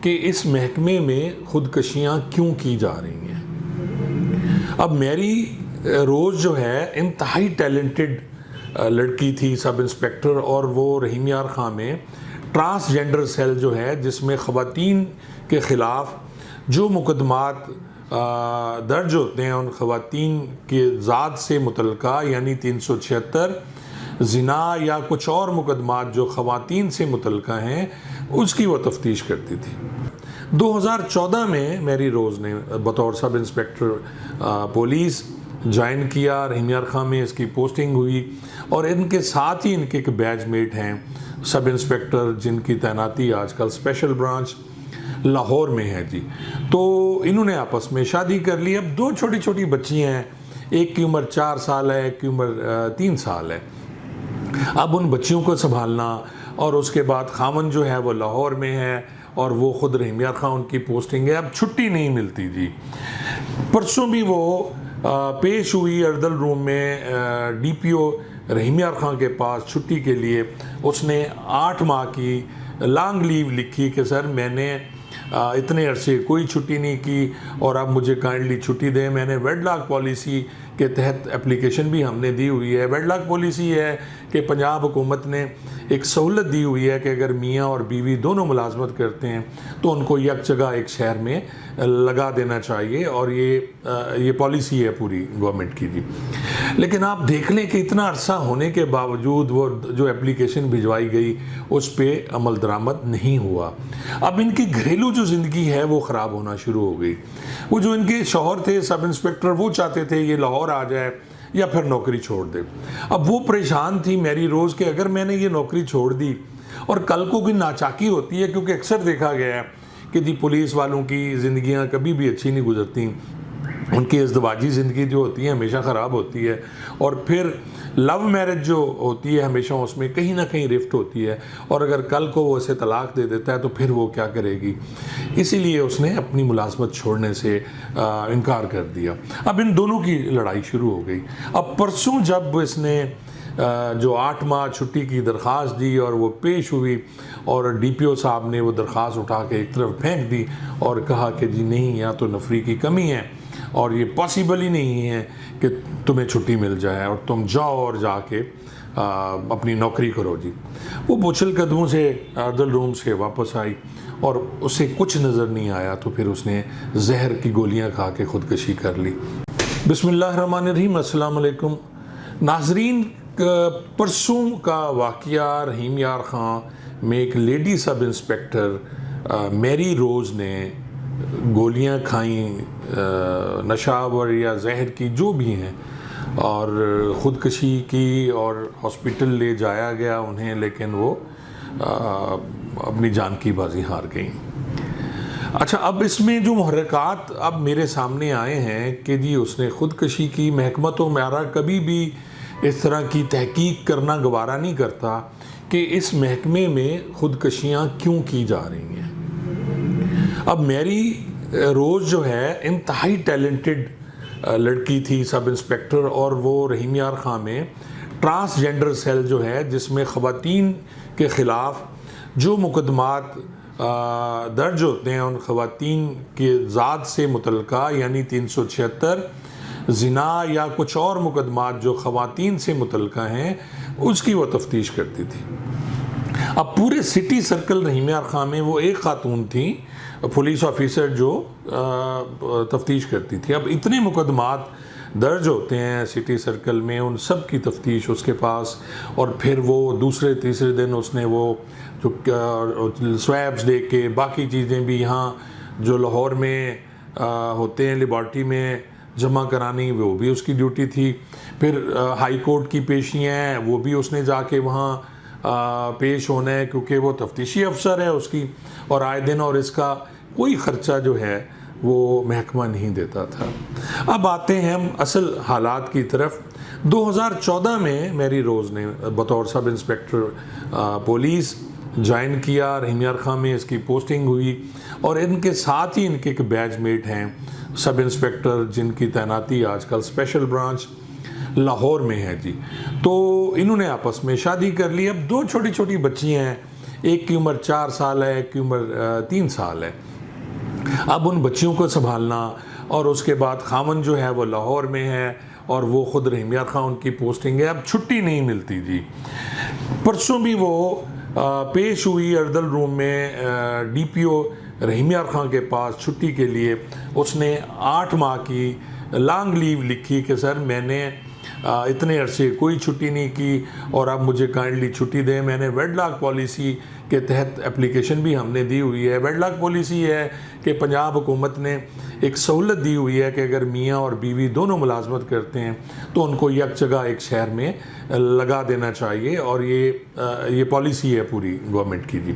کہ اس محکمے میں خودکشیاں کیوں کی جا رہی ہیں۔ اب میری روز جو ہے انتہائی ٹیلنٹڈ لڑکی تھی، سب انسپیکٹر، اور وہ رحیم یار خاں میں ٹرانسجنڈر سیل جو ہے جس میں خواتین کے خلاف جو مقدمات درج ہوتے ہیں ان خواتین کے ذات سے متعلقہ، یعنی 376 زنا یا کچھ اور مقدمات جو خواتین سے متعلقہ ہیں، اس کی وہ تفتیش کرتی تھی۔ 2014 میں میری روز نے بطور سب انسپیکٹر پولیس جوائن کیا، رحیم یار خاں میں اس کی پوسٹنگ ہوئی، اور ان کے ساتھ ہی ان کے ایک بیچ میٹ ہیں سب انسپیکٹر جن کی تعیناتی آج کل اسپیشل برانچ لاہور میں ہے جی۔ تو انہوں نے آپس میں شادی کر لی۔ اب 2 چھوٹی چھوٹی بچیاں ہیں، ایک کی عمر 4 سال ہے، ایک کی عمر 3 سال ہے۔ اب ان بچیوں کو سنبھالنا، اور اس کے بعد خاوند جو ہے وہ لاہور میں ہے اور وہ خود رحیم یار خاں ان کی پوسٹنگ ہے، اب چھٹی نہیں ملتی جی۔ پرسوں بھی وہ پیش ہوئی اردل روم میں ڈی پی او رحیم یار خاں کے پاس چھٹی کے لیے۔ اس نے 8 ماہ کی لانگ لیو لکھی کہ سر میں نے اتنے عرصے کوئی چھٹی نہیں کی اور اب مجھے کائنڈلی چھٹی دیں۔ میں نے ویڈ لاک پالیسی کے تحت اپلیکیشن بھی ہم نے دی ہوئی ہے۔ ویڈ لاک پالیسی ہے کہ پنجاب حکومت نے ایک سہولت دی ہوئی ہے کہ اگر میاں اور بیوی دونوں ملازمت کرتے ہیں تو ان کو یک جگہ ایک شہر میں لگا دینا چاہیے، اور یہ پالیسی ہے پوری گورنمنٹ کی جی۔ لیکن آپ دیکھ لیں کہ اتنا عرصہ ہونے کے باوجود وہ جو اپلیکیشن بھجوائی گئی اس پہ عمل درآمد نہیں ہوا۔ اب ان کی گھریلو جو زندگی ہے وہ خراب ہونا شروع ہو گئی۔ وہ جو ان کے شوہر تھے سب انسپیکٹر، وہ چاہتے تھے یہ لاہور آ جائے یا پھر نوکری چھوڑ دے۔ اب وہ پریشان تھی میری روز کہ اگر میں نے یہ نوکری چھوڑ دی اور کل کو کوئی ناچاکی ہوتی ہے، کیونکہ اکثر دیکھا گیا ہے کہ جی پولیس والوں کی زندگیاں کبھی بھی اچھی نہیں گزرتی، ان کی ازدواجی زندگی جو ہوتی ہے ہمیشہ خراب ہوتی ہے، اور پھر لو میرج جو ہوتی ہے ہمیشہ اس میں کہیں نہ کہیں رفٹ ہوتی ہے، اور اگر کل کو وہ اسے طلاق دے دیتا ہے تو پھر وہ کیا کرے گی۔ اسی لیے اس نے اپنی ملازمت چھوڑنے سے انکار کر دیا۔ اب ان دونوں کی لڑائی شروع ہو گئی۔ اب پرسوں جب اس نے جو 8 ماہ چھٹی کی درخواست دی اور وہ پیش ہوئی، اور ڈی پی او صاحب نے وہ درخواست اٹھا کے ایک طرف پھینک دی اور کہا کہ جی نہیں، یہاں تو نفری کی کمی ہے اور یہ پاسبل ہی نہیں ہے کہ تمہیں چھٹی مل جائے اور تم جاؤ اور جا کے اپنی نوکری کرو جی۔ وہ بوچھل قدموں سے اردل روم سے واپس آئی اور اسے کچھ نظر نہیں آیا، تو پھر اس نے زہر کی گولیاں کھا کے خودکشی کر لی۔ بسم اللہ الرحمن الرحیم۔ السلام علیکم ناظرین۔ پرسوں کا واقعہ رحیم یار خاں میں ایک لیڈی سب انسپیکٹر میری روز نے گولیاں کھائیں، نشاور یا زہر کی جو بھی ہیں، اور خودکشی کی اور ہاسپٹل لے جایا گیا انہیں، لیکن وہ اپنی جان کی بازی ہار گئیں۔ اچھا، اب اس میں جو محرکات اب میرے سامنے آئے ہیں کہ جی اس نے خودکشی کی، محکمہ تو میرا کبھی بھی اس طرح کی تحقیق کرنا گوارا نہیں کرتا کہ اس محکمے میں خودکشیاں کیوں کی جا رہی ہیں۔ اب میری روز جو ہے انتہائی ٹیلنٹڈ لڑکی تھی، سب انسپیکٹر، اور وہ رحیم یار خاں میں ٹرانسجنڈر سیل جو ہے جس میں خواتین کے خلاف جو مقدمات درج ہوتے ہیں ان خواتین کے ذات سے متعلقہ، یعنی 376 زنا یا کچھ اور مقدمات جو خواتین سے متعلقہ ہیں، اس کی وہ تفتیش کرتی تھی۔ اب پورے سٹی سرکل رحیم یار خاں میں وہ ایک خاتون تھی پولیس آفیسر جو تفتیش کرتی تھی۔ اب اتنے مقدمات درج ہوتے ہیں سٹی سرکل میں، ان سب کی تفتیش اس کے پاس، اور پھر وہ دوسرے تیسرے دن اس نے وہ جو سویبس دے کے باقی چیزیں بھی یہاں جو لاہور میں ہوتے ہیں لیبارٹری میں جمع کرانی، وہ بھی اس کی ڈیوٹی تھی۔ پھر ہائی کورٹ کی پیشیاں ہیں، وہ بھی اس نے جا کے وہاں پیش ہونا ہے کیونکہ وہ تفتیشی افسر ہے اس کی، اور آئے دن، اور اس کا کوئی خرچہ جو ہے وہ محکمہ نہیں دیتا تھا۔ اب آتے ہیں ہم اصل حالات کی طرف۔ 2014 میں میری روز نے بطور سب انسپیکٹر پولیس جوائن کیا، رحیم یار خاں میں اس کی پوسٹنگ ہوئی، اور ان کے ساتھ ہی ان کے ایک بیچ میٹ ہیں سب انسپیکٹر جن کی تعیناتی آج کل اسپیشل برانچ لاہور میں ہے جی۔ تو انہوں نے آپس میں شادی کر لی۔ اب 2 چھوٹی چھوٹی بچیاں ہیں، ایک کی عمر 4 سال ہے، ایک کی عمر 3 سال ہے. اب ان بچیوں کو سنبھالنا، اور اس کے بعد خاوند جو ہے وہ لاہور میں ہے اور وہ خود رحیم یار خان ان کی پوسٹنگ ہے. اب چھٹی نہیں ملتی جی. پرسوں بھی وہ پیش ہوئی اردل روم میں ڈی پی او رحیم یار خان کے پاس چھٹی کے لیے. اس نے 8 ماہ کی لانگ لیو لکھی کہ سر میں نے اتنے عرصے کوئی چھٹی نہیں کی اور اب مجھے کائنڈلی چھٹی دیں. میں نے ویڈ لاک پالیسی کے تحت اپلیکیشن بھی ہم نے دی ہوئی ہے. ویڈ لاک پالیسی ہے کہ پنجاب حکومت نے ایک سہولت دی ہوئی ہے کہ اگر میاں اور بیوی دونوں ملازمت کرتے ہیں تو ان کو یک جگہ ایک شہر میں لگا دینا چاہیے، اور یہ پالیسی ہے پوری گورنمنٹ کی جی.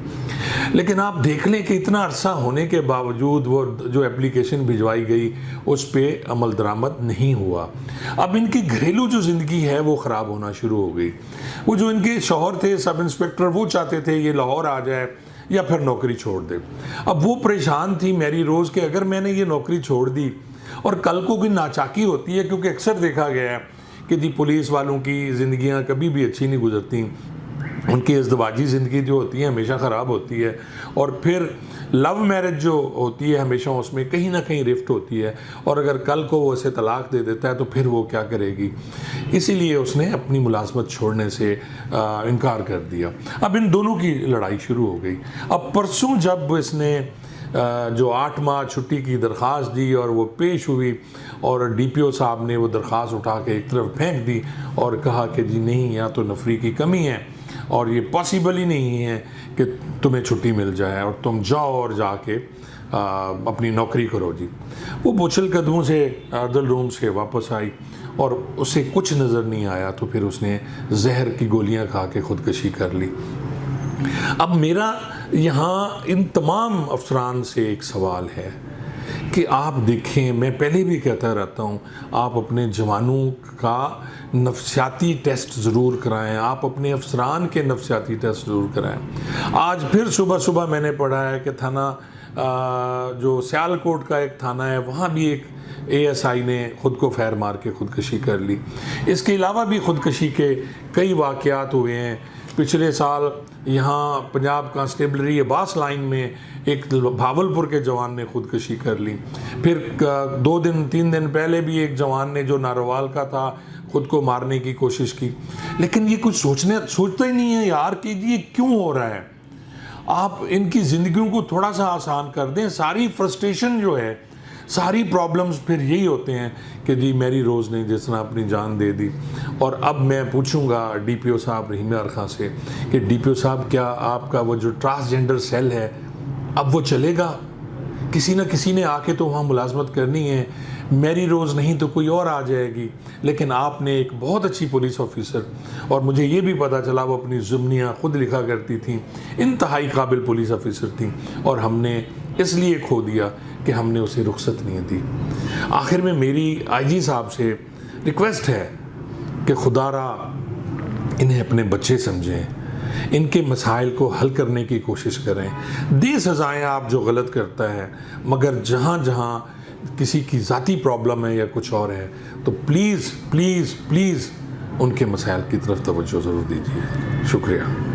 لیکن آپ دیکھ لیں کہ اتنا عرصہ ہونے کے باوجود وہ جو اپلیکیشن بھجوائی گئی اس پہ عمل درآمد نہیں ہوا. اب ان کی گھریلو جو زندگی ہے وہ خراب ہونا شروع ہو گئی. وہ جو ان کے شوہر تھے سب انسپیکٹر، وہ چاہتے تھے یہ لاہور آ جائے یا پھر نوکری چھوڑ دے. اب وہ پریشان تھی میری روز کہ اگر میں نے یہ نوکری چھوڑ دی اور کل کو کوئی ناچاکی ہوتی ہے، کیونکہ اکثر دیکھا گیا ہے کہ جی پولیس والوں کی زندگیاں کبھی بھی اچھی نہیں گزرتی، ان کی ازدواجی زندگی جو ہوتی ہے ہمیشہ خراب ہوتی ہے، اور پھر لو میرج جو ہوتی ہے ہمیشہ اس میں کہیں نہ کہیں رفٹ ہوتی ہے، اور اگر کل کو وہ اسے طلاق دے دیتا ہے تو پھر وہ کیا کرے گی. اسی لیے اس نے اپنی ملازمت چھوڑنے سے انکار کر دیا. اب ان دونوں کی لڑائی شروع ہو گئی. اب پرسوں جب اس نے جو 8 ماہ چھٹی کی درخواست دی اور وہ پیش ہوئی، اور ڈی پی او صاحب نے وہ درخواست اٹھا کے ایک طرف پھینک دی اور کہا کہ جی نہیں، یا تو نفری کی کمی ہے اور یہ پاسبل ہی نہیں ہے کہ تمہیں چھٹی مل جائے اور تم جاؤ اور جا کے اپنی نوکری کرو جی. وہ بوچھل قدموں سے اردل روم سے واپس آئی اور اسے کچھ نظر نہیں آیا تو پھر اس نے زہر کی گولیاں کھا کے خودکشی کر لی. اب میرا یہاں ان تمام افسران سے ایک سوال ہے کہ آپ دیکھیں، میں پہلے بھی کہتا رہتا ہوں، آپ اپنے جوانوں کا نفسیاتی ٹیسٹ ضرور کرائیں، آپ اپنے افسران کے نفسیاتی ٹیسٹ ضرور کرائیں. آج پھر صبح میں نے پڑھا ہے کہ تھانہ جو سیالکوٹ کا ایک تھانہ ہے وہاں بھی ایک اے ایس آئی نے خود کو فیر مار کے خودکشی کر لی. اس کے علاوہ بھی خودکشی کے کئی واقعات ہوئے ہیں. پچھلے سال یہاں پنجاب کانسٹیبلری عباس لائن میں ایک بھاولپور کے جوان نے خودکشی کر لی. پھر 2-3 دن پہلے بھی ایک جوان نے جو ناروال کا تھا خود کو مارنے کی کوشش کی. لیکن یہ کچھ سوچتا ہی نہیں ہے یار کہ یہ کیوں ہو رہا ہے. آپ ان کی زندگیوں کو تھوڑا سا آسان کر دیں. ساری فرسٹریشن جو ہے، ساری پرابلمز پھر یہی ہوتے ہیں کہ جی میری روز نے جس طرح اپنی جان دے دی. اور اب میں پوچھوں گا ڈی پی او صاحب رحیم یار خان سے کہ ڈی پی او صاحب کیا آپ کا وہ جو ٹرانسجنڈر سیل ہے اب وہ چلے گا؟ کسی نہ کسی نے آ کے تو وہاں ملازمت کرنی ہے. میری روز نہیں تو کوئی اور آ جائے گی. لیکن آپ نے ایک بہت اچھی پولیس آفیسر، اور مجھے یہ بھی پتا چلا وہ اپنی ضمنیاں خود لکھا کرتی تھیں، انتہائی قابل پولیس آفیسر تھیں، اور ہم نے اس لیے کھو دیا کہ ہم نے اسے رخصت نہیں دی. آخر میں میری آئی جی صاحب سے ریکویسٹ ہے کہ خدا را انہیں اپنے بچے سمجھیں، ان کے مسائل کو حل کرنے کی کوشش کریں. دے سزائیں آپ جو غلط کرتا ہے، مگر جہاں جہاں کسی کی ذاتی پرابلم ہے یا کچھ اور ہے تو پلیز پلیز پلیز ان کے مسائل کی طرف توجہ ضرور دیجیے. شکریہ.